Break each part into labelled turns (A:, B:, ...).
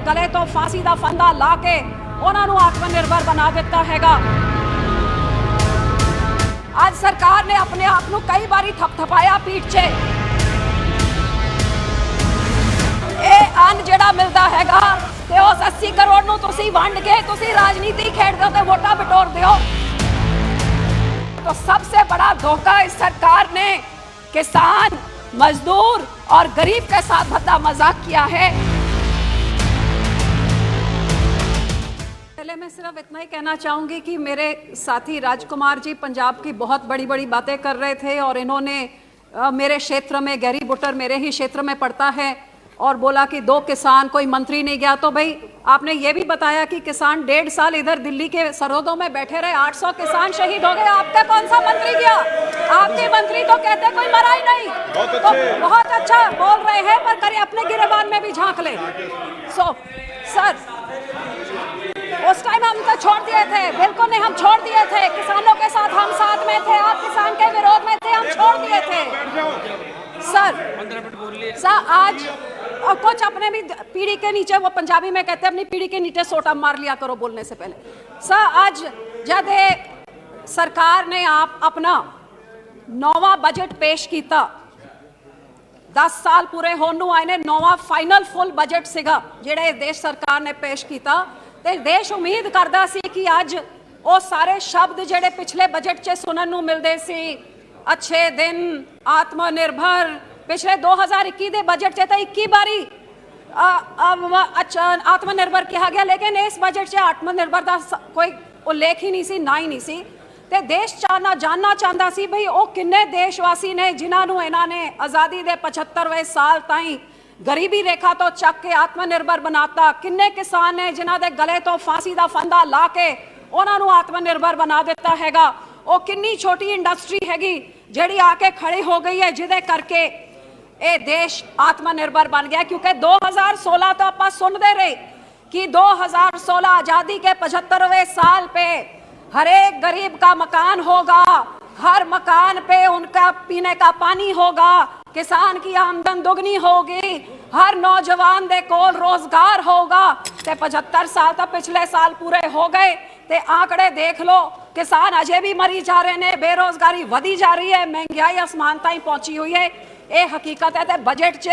A: गले तो फांसी दा फंदा ला के उन्होंने आत्मनिर्भर बना दिता हैगा। आज सरकार ने अपने आप को कई बारी थपथपाया पीठ से। अन्न जिहड़ा मिलता हैगा ते उस 80 करोड़ नूं तुसीं वंड के तुसीं राजनीति खेडदे हो ते वोटां बटोरदे हो। तो सबसे बड़ा धोखा इस सरकार ने किसान, मजदूर और गरीब के साथ भद्दा मजाक किया है। पहले मैं सिर्फ इतना ही कहना चाहूंगी कि मेरे साथी राजकुमार जी पंजाब की बहुत बड़ी बड़ी बातें कर रहे थे और इन्होंने मेरे क्षेत्र में, गैरी बुटर मेरे ही क्षेत्र में पड़ता है, और बोला कि 2 किसान, कोई मंत्री नहीं गया। तो भाई आपने ये भी बताया कि किसान 1.5 साल इधर दिल्ली के सरहदों में बैठे रहे, 800 किसान शहीद हो गए, आपका कौन सा मंत्री गया? आपके मंत्री तो कहते कोई मरा ही नहीं। तो बहुत अच्छा बोल रहे हैं, पर करें अपने गिरेबान में भी झांक ले। सर उस टाइम हम तो छोड़ दिए थे, बिल्कुल नहीं, हम छोड़ दिए थे। किसानों के साथ हम साथ में थे, आप किसान के विरोध में थे, हम छोड़ दिए थे। सर आज कुछ अपने भी पीढ़ी के नीचे, वो पंजाबी में कहते हैं अपनी पीढ़ी के नीचे सोटा मार लिया करो बोलने से पहले। सर आज जब सरकार ने आप अपना 9वां बजट पेश किया, 10 साल पूरे होने आए ने, 9वां फाइनल फुल बजट सीगा जिहड़ा देश सरकार ने पेश किया। ते देश उम्मीद करदा सी कि अज वो सारे शब्द जिहड़े पिछले बजट च सुनन नूं मिलदे सी, अच्छे दिन, आत्मनिर्भर, पिछले 2021 के बजट से तो 21 बारी आत्मनिर्भर कहा गया, लेकिन इस बजट से आत्मनिर्भर का कोई उल्लेख ही नहीं सी, ना ही नहीं सी। ते देश जानना चाहता सी भाई वो किन्ने देशवासी ने जिन्होंने इन्होंने आज़ादी के 75वें साल ताईं गरीबी रेखा तो चक के आत्मनिर्भर बनाता, किन्ने किसान ने जिन्हों के गले तो फांसी का फंदा ला के उन्होंने आत्मनिर्भर बना दिता हैगा। वो किन्नी छोटी इंडस्ट्री हैगी जिहड़ी आके खड़ी हो गई है, जिदे करके ये देश आत्मनिर्भर बन गया। क्योंकि 2016 तो आप सुनते रहे कि 2016 आजादी के 75वें साल पे हर एक गरीब का मकान होगा, हर मकान पे उनका पीने का पानी होगा, किसान की आमदन दुगनी होगी, हर नौजवान दे कोल रोजगार होगा। ते 75 साल तो पिछले साल पूरे हो गए, ते आंकड़े देख लो, किसान अजे भी मरी जा रहे हैं, बेरोजगारी वधी जा रही है, महंगाई आसमान ताईं पहुंची हुई है। ये हकीकत है। ते बजट च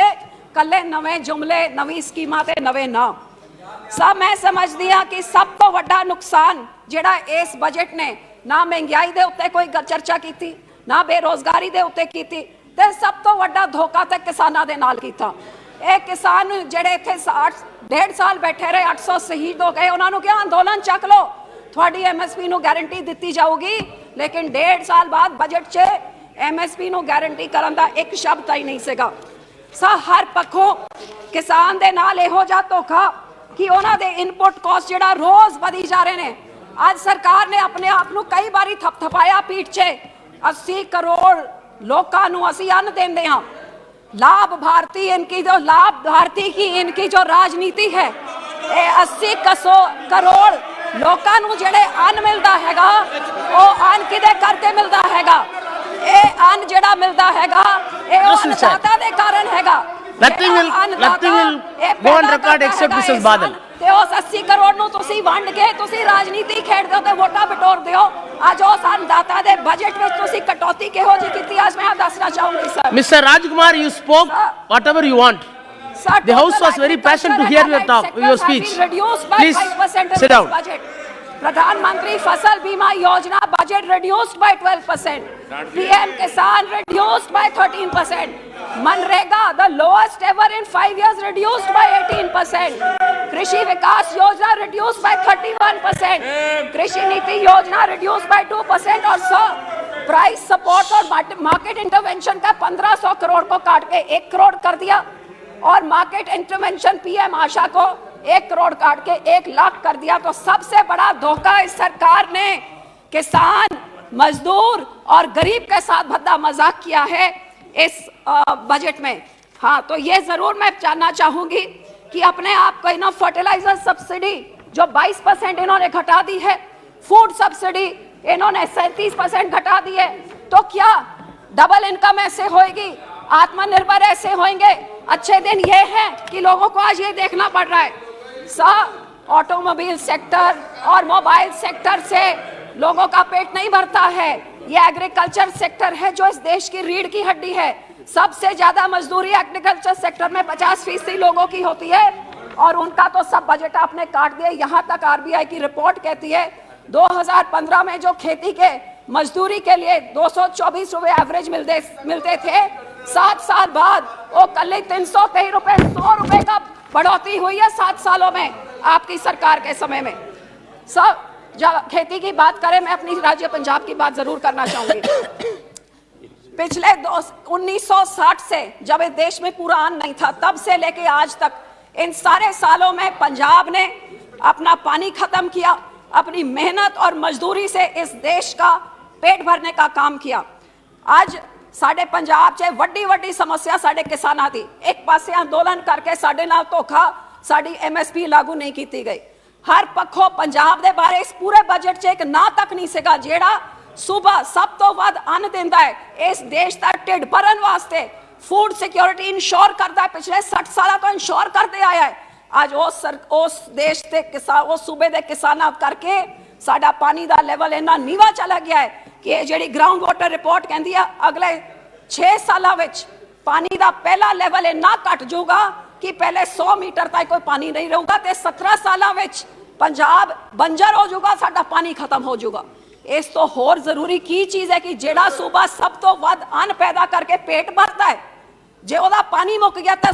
A: कले नवे जुमले, नवी स्कीमां ते नवे नाम। सब मैं समझदी हाँ कि सब तो वड्डा नुकसान जिहड़ा इस बजट ने ना महंगाई दे उत्ते कोई चर्चा की, ना बेरोजगारी दे उत्ते की, ते सब तो वड्डा धोखा ते किसानां दे नाल कीता। ये किसान जिहड़े इत्थे 1.5 साल बैठे रहे, 800 शहीद हो गए, उन्होंने क्या अंदोलन चक लो, थोड़ी MSP नूं गारंटी दी जाऊगी, लेकिन 1.5 साल बाद बजट च MSP नूं गारंटी करन दा एक शब्द ही नहीं सीगा। हर पक्षों किसान दे नाल इहो जिहा धोखा कि उन्हां दे इनपुट कॉस्ट जिहड़ा रोज वधी जा रहे ने। आज सरकार ने अपने आप को कई बारी थपथपाया पीठ से। 80 करोड़ लोगों नूं असीं अन्न देंदे हां, लाभार्थी इनकी जो लाभार्थी की इनकी जो राजनीति है, 80 करोड़ लोगों नूं जिहड़े अन्न मिलता हैगा, वो अन्न किदे करके मिलता हैगा? ये अन्न जिहड़ा मिलता हैगा ये अन्नदाता दे कारण हैगा।
B: Nothing will go on record except Mrs. Badal.
A: ते उस 80 करोड़ नूं तुसीं वंड के तुसीं राजनीति खेडदे हो ते वोटां बटोरदे हो। अज उस अन्नदाता दे बजट विच तुसीं कटौती किहो जी कीती, आज मैं दसना चाहूंगी sir.
B: Mr. Rajkumar, you spoke whatever you want. The House was very passionate to hear your speech. Please sit down.
A: प्रधानमंत्री फसल बीमा योजना budget reduced by 12%, PM Kisan reduced by 13%, MNREGA the lowest ever in 5 years reduced by 18%, कृषि विकास योजना reduced by 31%, कृषि नीति योजना reduced by 2% और प्राइस सपोर्ट और मार्केट इंटरवेंशन का 1500 करोड़ को काट के 1 करोड़ कर दिया, और मार्केट इंटरवेंशन PM आशा को 1 करोड़ काट के 1 लाख कर दिया। तो सबसे बड़ा धोखा इस सरकार ने किसान, मजदूर और गरीब के साथ भद्दा मजाक किया है इस बजट में। हाँ, तो ये जरूर मैं जानना चाहूंगी कि अपने आप को इन्होंने फर्टिलाइजर सब्सिडी जो 22% इन्होंने घटा दी है, फूड सब्सिडी इन्होंने 37% घटा दी है, तो क्या डबल इनकम ऐसे होएगी, आत्मनिर्भर ऐसे होंगे? अच्छे दिन ये हैं कि लोगों को आज ये देखना पड़ रहा है सर, ऑटोमोबाइल सेक्टर और मोबाइल सेक्टर से लोगों का पेट नहीं भरता है। ये एग्रीकल्चर सेक्टर है जो इस देश की रीढ़ की हड्डी है। सबसे ज्यादा मजदूरी एग्रीकल्चर सेक्टर में 50% लोगों की होती है और उनका तो सब बजट आपने काट दिया। यहाँ तक आरबीआई की रिपोर्ट कहती है 2015 में जो खेती के मजदूरी के लिए 224 रुपए एवरेज मिलते थे, 7 साल बाद वो कल 323 रुपए, 100 रुपए का बढ़ोतरी हुई है 7 सालों में आपकी सरकार के समय में। सब जब खेती की बात करें, मैं अपनी राज्य पंजाब की बात जरूर करना चाहूंगी। पिछले 1960 से जब इस देश में पूरा अन्न नहीं था, तब से लेके आज तक इन सारे सालों में पंजाब ने अपना पानी खत्म किया, अपनी मेहनत और मजदूरी से इस देश का पेट भरने का काम किया। आज साडे पंजाब च वड्डी वड्डी समस्या साडे किसानां दी, एक पासे अंदोलन करके साडे नाल धोखा, साडी MSP लागू नहीं की गई। हर पक्षों पंजाब दे बारे इस पूरे बजट च एक ना तक नहीं सीगा जेड़ा सूबा सब तो वध अन्न दिंदा है इस देश दा ढिड भरन वास्ते, फूड सिक्योरिटी इंश्योर करता है, पिछले 60 साल तो इंश्योर करते आया है। आज उस देश के किसान, उस सूबे के किसानां करके साडा पानी दा लेवल इन्ना नीवा चला गया है कि जेड़ी ग्राउंड वाटर रिपोर्ट कहती है अगले 6 सालों विच पानी दा पहला लेवल इन्ना घट जाऊगा कि पहले 100 मीटर तक कोई पानी नहीं रहूगा, ते 17 सालों विच पंजाब बंजर हो जाऊगा, साडा पानी खत्म हो जाऊगा। इस तो होर जरूरी की चीज है कि जेड़ा सूबा सब तो वध अन्न पैदा करके पेट भरता है, जे ओदा पानी मुक गया तो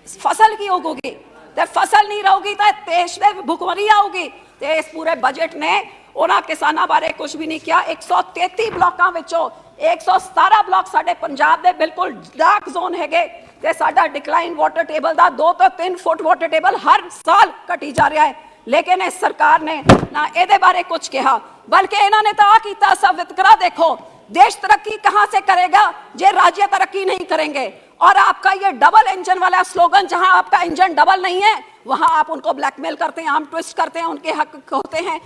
A: फसल की उगूगी, ते फसल नहीं रहूगी तो देश में भुखमरी आऊगी। ते इस पूरे बजट ने उन्हां किसानां बारे कुछ भी नहीं किया। 133 ब्लॉकां विचों 117 ब्लॉक साडे पंजाब दे बिल्कुल डार्क जोन हैगे, ते साडा डिक्लाइन वाटर टेबल दा 2 तो 3 फुट वाटर टेबल हर साल घटी जा रहा है। लेकिन इस सरकार ने ना ਇਹਦੇ बारे कुछ कहा, बल्कि इन्होंने तो आ किया, सब वितकरा देखो। देश तरक्की कहां से करेगा जे राज्य तरक्की नहीं करेंगे। और आपका ये डबल इंजन वाला स्लोगन, जहां आपका इंजन डबल नहीं है वहां आप उनको ब्लैकमेल करते हैं, हम ट्विस्ट करते हैं, उनके हक होते हैं।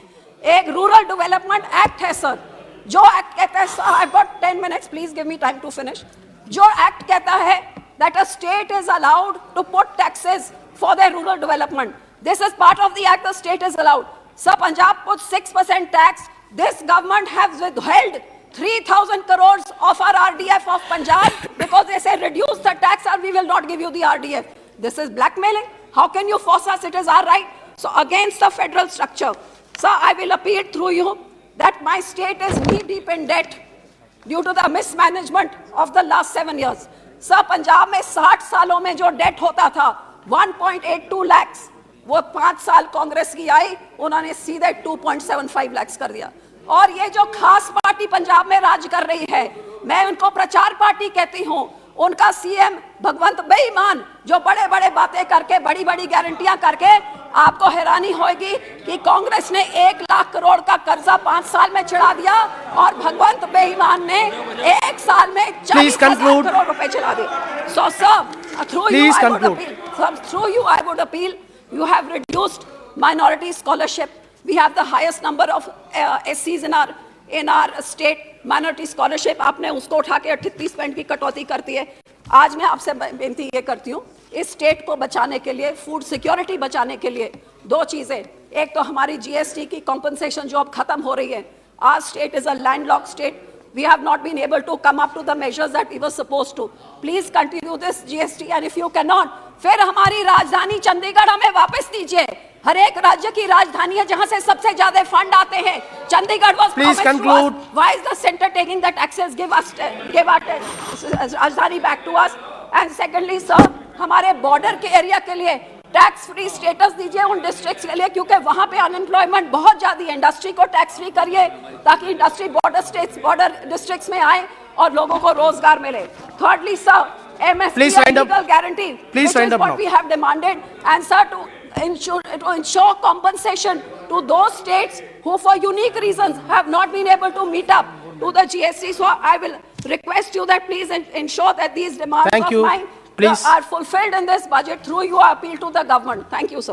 A: एक रूरल डेवलपमेंट एक्ट है सर, जो एक्ट कहता है, I got 10 minutes, please give me time to finish. जो एक्ट कहता है that a state is allowed to put taxes for the rural development, this is part of the act, the state is allowed. So Punjab puts 6% tax. This government has withheld 3,000 crores of our RDF of Punjab because they say reduce the tax or we will not give you the RDF. This is blackmailing. How can you force us? It is our right. So against the federal structure. So I will appeal through you that my state is knee deep in debt due to the mismanagement of the last 7 years. So Punjab में 60 सालों में जो date होता था 1.82 lakhs, वो 5 साल कांग्रेस की आई, उन्होंने सीधे 2.75 लाख कर दिया। और ये जो खास पार्टी पंजाब में राज कर रही है, मैं उनको प्रचार पार्टी कहती हूँ। उनका सीएम भगवंत बेईमान, जो बड़े बड़े बातें करके, बड़ी बड़ी गारंटियां करके, आपको हैरानी होगी कि कांग्रेस ने 1 लाख करोड़ का कर्जा 5 साल में चढ़ा दिया और भगवंत बेईमान ने 1 साल में 40,000 करोड़ रुपए चढ़ा दिए। So sir, through you I would appeal, you have reduced minority scholarship. We have the highest number of SCs in our state. Minority scholarship आपने उसको उठा के 38% की कटौती करती है। आज मैं आपसे बेनती ये करती हूँ, इस स्टेट को बचाने के लिए, फूड सिक्योरिटी बचाने के लिए 2 चीजें। एक तो हमारी GST की कॉम्पनसेशन जो अब खत्म हो रही है। Our state is a landlocked state. We have not been able to come up to the measures that we were supposed to. Please continue this GST, and if you cannot, फिर हमारी राजधानी चंडीगढ़ हमें वापस दीजिए। हर एक राज्य की राजधानी है जहां से सबसे ज्यादा फंड आते हैं। Chandigarh was
B: Please conclude.
A: Why is the center taking the taxes? Give our राजधानी back to us. And secondly, sir, हमारे बॉर्डर के एरिया के लिए टैक्स फ्री स्टेटस दीजिए उन डिस्ट्रिक्ट्स के लिए, क्योंकि वहां पे अनएम्प्लॉयमेंट बहुत ज्यादा है। इंडस्ट्री को टैक्स फ्री करिए ताकि इंडस्ट्री बॉर्डर डिस्ट्रिक्ट्स में आए और लोगों को रोजगार मिले। Thirdly sir, MSP legal guarantee,
B: Please
A: which
B: wind
A: is
B: up
A: what
B: now.
A: we have demanded, and sir, to ensure compensation to those states who for unique reasons have not been able to meet up to the GST. So I will request you that please ensure that these demands of mine are fulfilled in this budget through your appeal to the government. Thank you, sir.